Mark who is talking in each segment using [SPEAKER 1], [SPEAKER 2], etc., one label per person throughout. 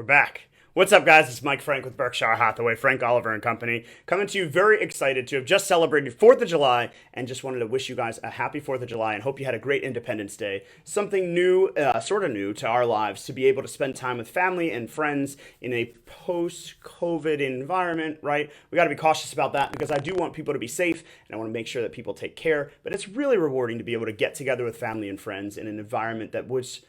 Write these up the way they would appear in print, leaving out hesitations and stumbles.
[SPEAKER 1] back. What's up, guys? It's Mike Frank with Berkshire Hathaway, Frank Oliver and Company, coming to you very excited to have just celebrated 4th of July and just wanted to wish you guys a happy 4th of July and hope you had a great Independence Day. Something new, sort of new to our lives to be able to spend time with family and friends in a post-COVID environment, right? We got to be cautious about that because I do want people to be safe and I want to make sure that people take care, but it's really rewarding to be able to get together with family and friends in an environment that was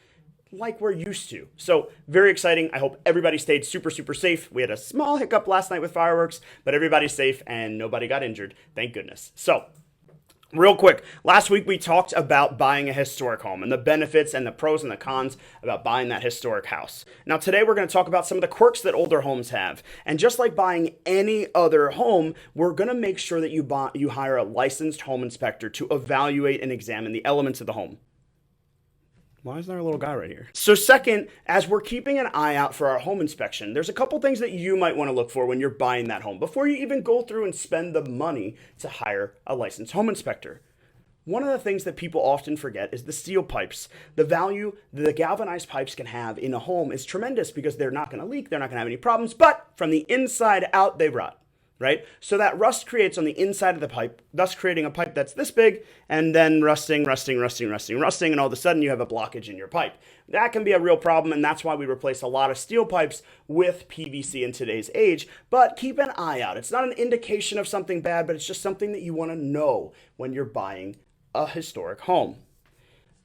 [SPEAKER 1] like we're used to. So very exciting. I hope everybody stayed super, super safe. We had a small hiccup last night with fireworks, but everybody's safe and nobody got injured. Thank goodness. So real quick, last week we talked about buying a historic home and the benefits and the pros and the cons about buying that historic house. Now today we're going to talk about some of the quirks that older homes have. And just like buying any other home, we're going to make sure that you hire a licensed home inspector to evaluate and examine the elements of the home. Why is there a little guy right here? So second, as we're keeping an eye out for our home inspection, there's a couple things that you might want to look for when you're buying that home before you even go through and spend the money to hire a licensed home inspector. One of the things that people often forget is the steel pipes. The value the galvanized pipes can have in a home is tremendous because they're not going to leak, they're not going to have any problems, but from the inside out, they rot. Right? So that rust creates on the inside of the pipe, thus creating a pipe that's this big and then rusting, and all of a sudden you have a blockage in your pipe. That can be a real problem, and that's why we replace a lot of steel pipes with PVC in today's age. But keep an eye out. It's not an indication of something bad, but it's just something that you want to know when you're buying a historic home.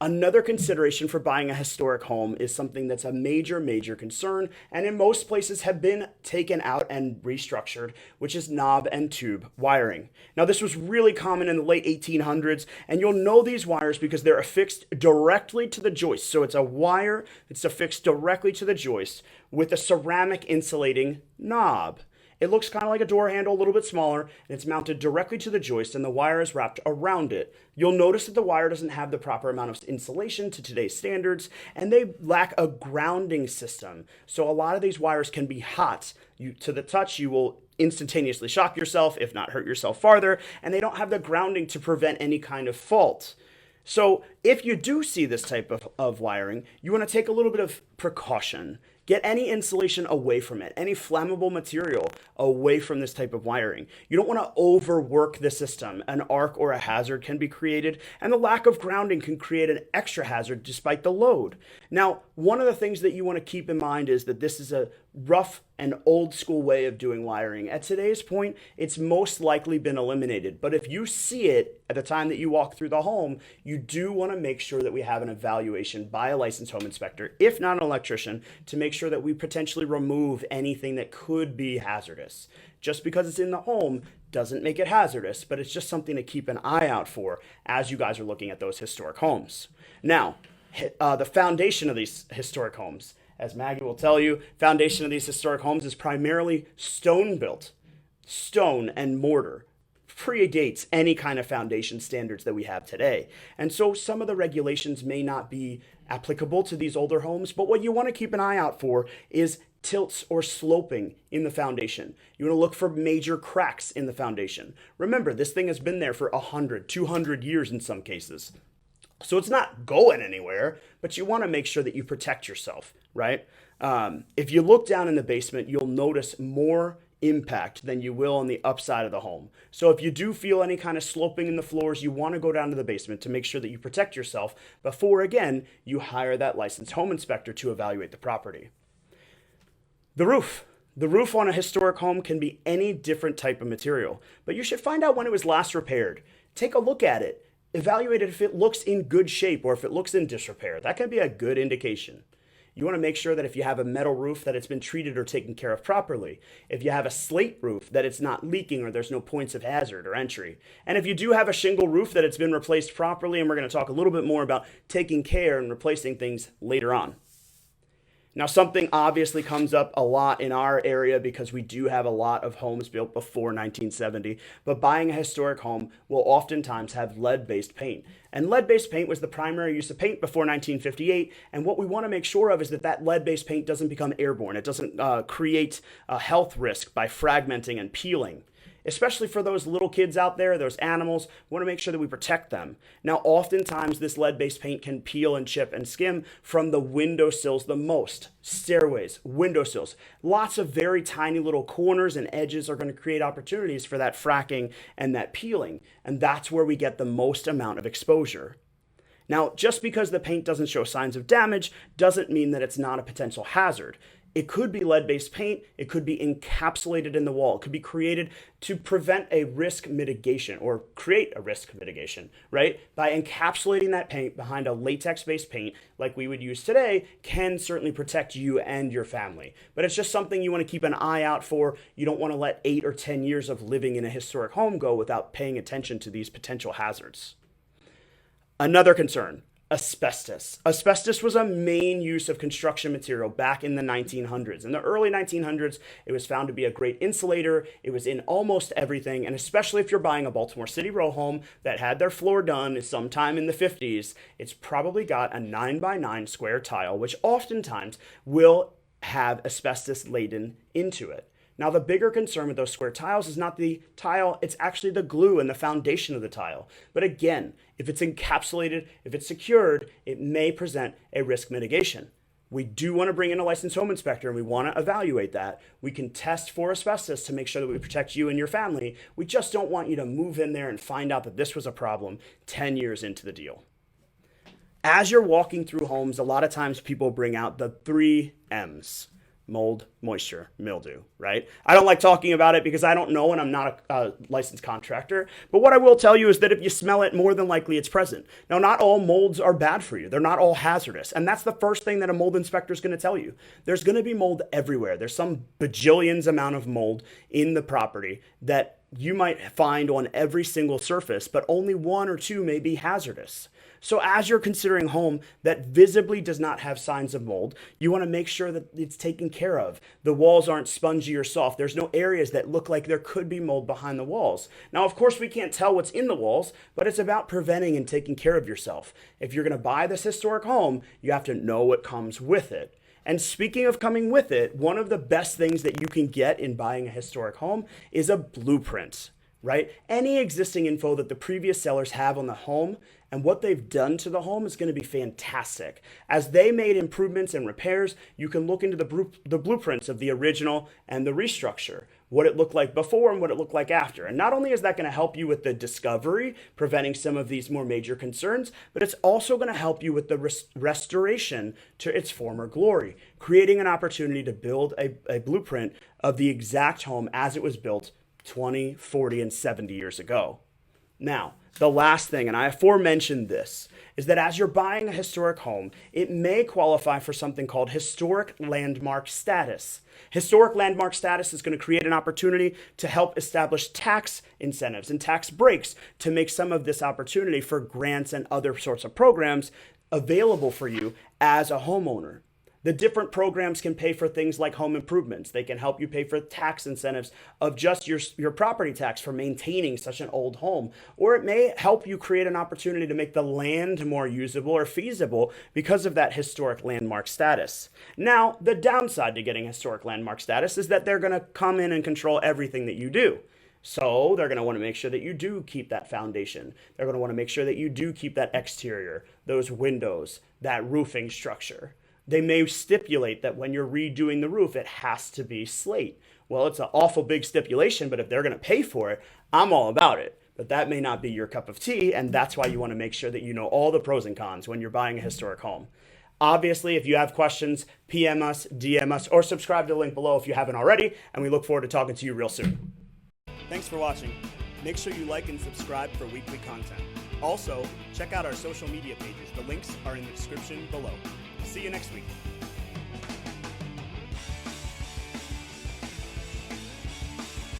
[SPEAKER 1] Another consideration for buying a historic home is something that's a major, major concern, and in most places have been taken out and restructured, which is knob and tube wiring. Now, this was really common in the late 1800s, and you'll know these wires because they're affixed directly to the joist. So it's a wire that's affixed directly to the joist with a ceramic insulating knob. It looks kind of like a door handle, a little bit smaller, and it's mounted directly to the joist and the wire is wrapped around it. You'll notice that the wire doesn't have the proper amount of insulation to today's standards, and they lack a grounding system. So a lot of these wires can be hot. To the touch, you will instantaneously shock yourself, if not hurt yourself farther, and they don't have the grounding to prevent any kind of fault. So if you do see this type of wiring, you want to take a little bit of precaution. Get any insulation away from it, any flammable material away from this type of wiring. You don't want to overwork the system. An arc or a hazard can be created, and the lack of grounding can create an extra hazard despite the load. Now, one of the things that you want to keep in mind is that this is a rough and old school way of doing wiring. At today's point, it's most likely been eliminated. But if you see it at the time that you walk through the home, you do want to make sure that we have an evaluation by a licensed home inspector, if not an electrician, to make sure that we potentially remove anything that could be hazardous. Just because it's in the home doesn't make it hazardous, but it's just something to keep an eye out for as you guys are looking at those historic homes. Now, the foundation of these historic homes, as Maggie will tell you, foundation of these historic homes is primarily stone built. Stone and mortar predates any kind of foundation standards that we have today. And so some of the regulations may not be applicable to these older homes, but what you want to keep an eye out for is tilts or sloping in the foundation. You want to look for major cracks in the foundation. Remember, this thing has been there for 100, 200 years in some cases. So it's not going anywhere, but you want to make sure that you protect yourself, right? If you look down in the basement, you'll notice more impact than you will on the upside of the home. So if you do feel any kind of sloping in the floors, you want to go down to the basement to make sure that you protect yourself before, again, you hire that licensed home inspector to evaluate the property. The roof. The roof on a historic home can be any different type of material, but you should find out when it was last repaired. Take a look at it. Evaluate it if it looks in good shape or if it looks in disrepair. That can be a good indication. You want to make sure that if you have a metal roof that it's been treated or taken care of properly. If you have a slate roof that it's not leaking or there's no points of hazard or entry. And if you do have a shingle roof that it's been replaced properly, and we're going to talk a little bit more about taking care and replacing things later on. Now, something obviously comes up a lot in our area because we do have a lot of homes built before 1970, but buying a historic home will oftentimes have lead-based paint. And lead-based paint was the primary use of paint before 1958, and what we want to make sure of is that that lead-based paint doesn't become airborne. It doesn't create a health risk by fragmenting and peeling. especially for those little kids out there, those animals. We want to make sure that we protect them. Now, oftentimes this lead-based paint can peel and chip and skim from the windowsills the most. Stairways, windowsills, lots of very tiny little corners and edges are going to create opportunities for that fracking and that peeling. And that's where we get the most amount of exposure. Now, just because the paint doesn't show signs of damage doesn't mean that it's not a potential hazard. It could be lead-based paint. It could be encapsulated in the wall. It could be created to prevent a risk mitigation or create a risk mitigation, right? By encapsulating that paint behind a latex-based paint like we would use today can certainly protect you and your family. But it's just something you want to keep an eye out for. You don't want to let 8 or 10 years of living in a historic home go without paying attention to these potential hazards. Another concern, asbestos. Asbestos was a main use of construction material back in the 1900s. In the early 1900s, it was found to be a great insulator. It was in almost everything, and especially if you're buying a Baltimore City row home that had their floor done sometime in the 50s, it's probably got a 9x9 square tile, which oftentimes will have asbestos laden into it. Now, the bigger concern with those square tiles is not the tile, it's actually the glue and the foundation of the tile. But again, if it's encapsulated, if it's secured, it may present a risk mitigation. We do want to bring in a licensed home inspector and we want to evaluate that. We can test for asbestos to make sure that we protect you and your family. We just don't want you to move in there and find out that this was a problem 10 years into the deal. As you're walking through homes, a lot of times people bring out the 3 M's. Mold, moisture, mildew, right? I don't like talking about it because I don't know and I'm not a licensed contractor. But what I will tell you is that if you smell it, more than likely it's present. Now, not all molds are bad for you. They're not all hazardous. And that's the first thing that a mold inspector is going to tell you. There's going to be mold everywhere. There's some bajillions amount of mold in the property that you might find on every single surface, but only 1 or 2 may be hazardous. So as you're considering a home that visibly does not have signs of mold, you want to make sure that it's taken care of. The walls aren't spongy or soft. There's no areas that look like there could be mold behind the walls. Now, of course, we can't tell what's in the walls, but it's about preventing and taking care of yourself. If you're going to buy this historic home, you have to know what comes with it. And speaking of coming with it, one of the best things that you can get in buying a historic home is a blueprint, right? Any existing info that the previous sellers have on the home and what they've done to the home is going to be fantastic. As they made improvements and repairs, you can look into the blueprints of the original and the restructure, what it looked like before and what it looked like after. And not only is that going to help you with the discovery, preventing some of these more major concerns, but it's also going to help you with the restoration to its former glory, creating an opportunity to build a blueprint of the exact home as it was built 20, 40, and 70 years ago. Now, the last thing, and I aforementioned this, is that as you're buying a historic home, it may qualify for something called historic landmark status. Historic landmark status is going to create an opportunity to help establish tax incentives and tax breaks to make some of this opportunity for grants and other sorts of programs available for you as a homeowner. The different programs can pay for things like home improvements. They can help you pay for tax incentives of just your property tax for maintaining such an old home. Or it may help you create an opportunity to make the land more usable or feasible because of that historic landmark status. Now, the downside to getting historic landmark status is that they're going to come in and control everything that you do. So they're going to want to make sure that you do keep that foundation. They're going to want to make sure that you do keep that exterior, those windows, that roofing structure. They may stipulate that when you're redoing the roof, it has to be slate. Well, it's an awful big stipulation, but if they're going to pay for it, I'm all about it. But that may not be your cup of tea, and that's why you want to make sure that you know all the pros and cons when you're buying a historic home. Obviously, if you have questions, PM us, DM us, or subscribe to the link below if you haven't already, and we look forward to talking to you real soon. Thanks for watching. Make sure you like and subscribe for weekly content. Also, check out our social media pages. The links are in the description below. See you next week.